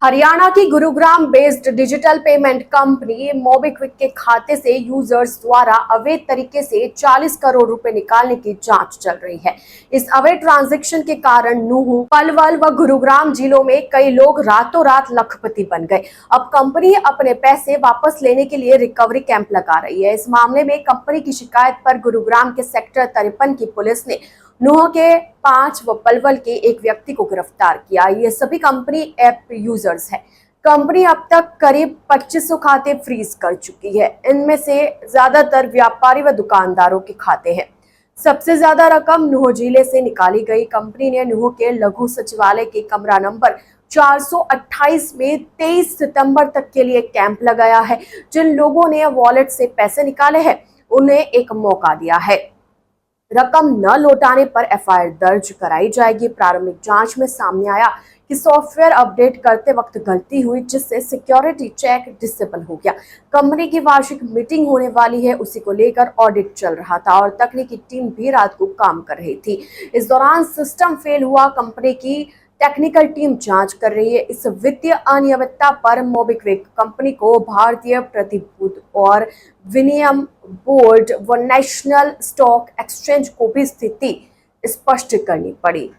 हरियाणा की Gurugram based digital payment company MobiKwik के खाते से यूजर्स द्वारा अवैध तरीके से 40 करोड़ रुपए निकालने की जांच चल रही है। इस अवैध ट्रांजैक्शन के कारण नूंह, पलवल व गुरुग्राम जिलों में कई लोग रातों रात लखपति बन गए। अब कंपनी अपने पैसे वापस लेने के लिए रिकवरी कैंप लगा रही है। इस मामले में कंपनी की शिकायत पर गुरुग्राम के सेक्टर 53 की पुलिस ने नूंह के 5 व पलवल के एक व्यक्ति को गिरफ्तार किया। ये सभी कंपनी ऐप यूजर्स हैं। कंपनी अब तक करीब 2500 खाते फ्रीज कर चुकी है। इनमें से ज्यादातर व्यापारी व दुकानदारों के खाते हैं। सबसे ज्यादा रकम नूंह जिले से निकाली गई। कंपनी ने नूंह के लघु सचिवालय के कमरा नंबर 428 में 23 सितंबर तक के लिए कैंप लगाया है। जिन लोगों ने वॉलेट से पैसे निकाले हैं उन्हें एक मौका दिया है। रकम न लौटाने पर एफआईआर दर्ज कराई जाएगी। प्रारंभिक जांच में सामने आया कि सॉफ्टवेयर अपडेट करते वक्त गलती हुई, जिससे सिक्योरिटी चेक डिसेबल हो गया। कंपनी की वार्षिक मीटिंग होने वाली है, उसी को लेकर ऑडिट चल रहा था और तकनीकी टीम भी रात को काम कर रही थी। इस दौरान सिस्टम फेल हुआ। कंपनी की टेक्निकल टीम जांच कर रही है। इस वित्तीय अनियमितता पर मोबीक्विक कंपनी को भारतीय प्रतिभूति और विनिमय बोर्ड व नेशनल स्टॉक एक्सचेंज को भी स्थिति स्पष्ट करनी पड़ी।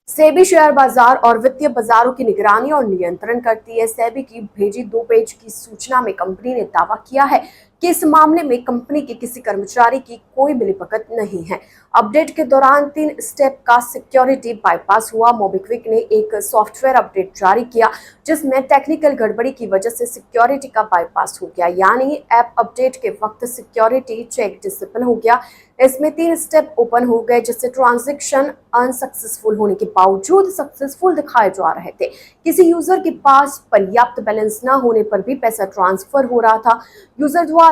सेबी शेयर बाजार और वित्तीय बाजारों की निगरानी और नियंत्रण करती है। सेबी की भेजी 2 पेज की सूचना में कंपनी ने दावा किया है कि इस मामले में कंपनी के किसी कर्मचारी की कोई मिलीभगत नहीं है। अपडेट के दौरान 3 स्टेप का सिक्योरिटी बाईपास हुआ। मोबीक्विक ने एक सॉफ्टवेयर अपडेट जारी किया जिसमें टेक्निकल गड़बड़ी की वजह से सिक्योरिटी का बाईपास हो गया, यानी ऐप अपडेट के वक्त सिक्योरिटी चेक डिसेबल हो गया। इसमें 3 स्टेप ओपन हो गए, जिससे ट्रांजैक्शन अनसक्सेसफुल होने के बावजूद सक्सेसफुल दिखाए जा रहे थे। किसी यूजर के पास पर्याप्त बैलेंस न होने पर भी पैसा ट्रांसफर हो रहा था। यूजर द्वारा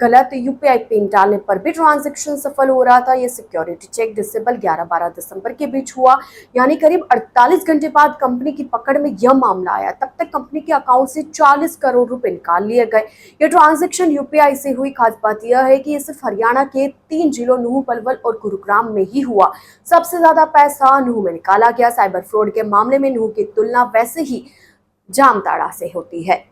गलत यूपीआई पिन डालने पर भी ट्रांजैक्शन सफल हो रहा था। यह सिक्योरिटी चेक डिसेबल 11-12 दिसंबर के बीच हुआ, यानी करीब 48 घंटे बाद कंपनी की पकड़ में यह मामला आया। तब तक कंपनी के अकाउंट से 40 करोड़ रुपए निकाल लिए गए। यह ट्रांजैक्शन यूपीआई से हुई। खास बात यह है कि यह सिर्फ हरियाणा के 3 जिलों नूंह, पलवल और गुरुग्राम में ही हुआ। सबसे ज्यादा पैसा नूंह में निकाला गया। साइबर फ्रॉड के मामले में नूंह की तुलना वैसे ही जामताड़ा से होती है।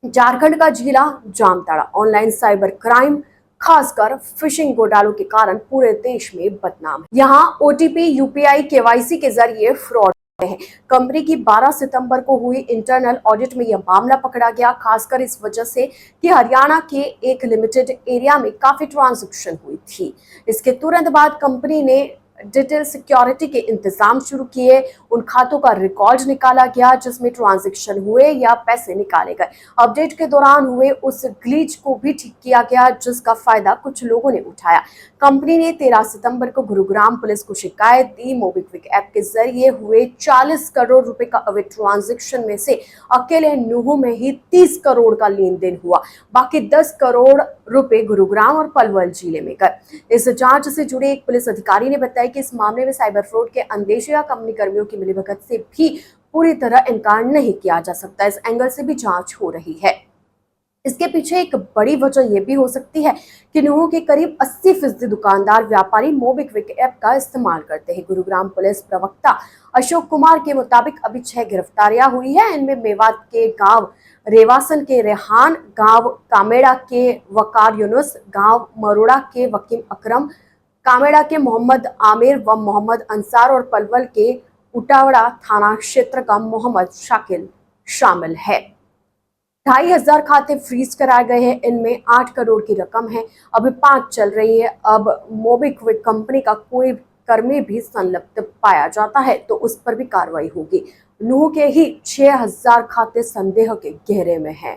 झारखंड का जिला जामताड़ा ऑनलाइन साइबर क्राइम, खासकर फिशिंग घोटालों के कारण पूरे देश में बदनाम है। यहाँ ओटीपी, यूपीआई, केवाईसी के जरिए फ्रॉड है। कंपनी की 12 सितंबर को हुई इंटरनल ऑडिट में यह मामला पकड़ा गया, खासकर इस वजह से कि हरियाणा के एक लिमिटेड एरिया में काफी ट्रांजैक्शन हुई थी। इसके तुरंत बाद कंपनी ने डिटेल सिक्योरिटी के इंतजाम शुरू किए। उन खातों का रिकॉर्ड निकाला गया जिसमें ट्रांजैक्शन हुए या पैसे निकाले गए। अपडेट के दौरान हुए उस ग्लिच को भी ठीक किया गया, जिसका फायदा कुछ लोगों ने उठाया। कंपनी ने 13 सितंबर को गुरुग्राम पुलिस को शिकायत दी। मोबीक्विक ऐप के जरिए हुए 40 करोड़ रुपए का अवैध ट्रांजैक्शन में से अकेले नूंह में ही 30 करोड़ का लेन देन हुआ। बाकी 10 करोड़ रुपए गुरुग्राम और पलवल जिले में गए। इस जांच से जुड़े एक पुलिस अधिकारी ने बताया कि इस मामले में साइबर फ्रॉड के अंदेशे या कंपनी कर्मियों की मिलीभगत से भी पूरी तरह इनकार नहीं किया जा सकता। इस एंगल से भी जांच हो रही है। इसके पीछे एक बड़ी वजह यह भी हो सकती है कि नूंह के करीब 80% दुकानदार व्यापारी मोबीक्विक ऐप का इस्तेमाल करते हैं। गुरुग्राम पुलिस प्रवक्ता अशोक कुमार के मुताबिक अभी 6 गिरफ्तारियां हुई है। इनमें मेवात के गांव रेवासन के रेहान, गांव कामेड़ा के वकार यूनुस, गांव मरोड़ा के वकीम अकरम, कामेड़ा के मोहम्मद आमिर व मोहम्मद अंसार और पलवल के उटावड़ा थाना क्षेत्र का मोहम्मद शाकिल शामिल है। 2500 खाते फ्रीज कराए गए हैं। इनमें 8 करोड़ की रकम है। अभी 5 चल रही है। अब मोबीक्विक कंपनी का कोई कर्मी भी संलिप्त पाया जाता है तो उस पर भी कार्रवाई होगी। नूंह के ही 6000 खाते संदेह के घेरे में हैं।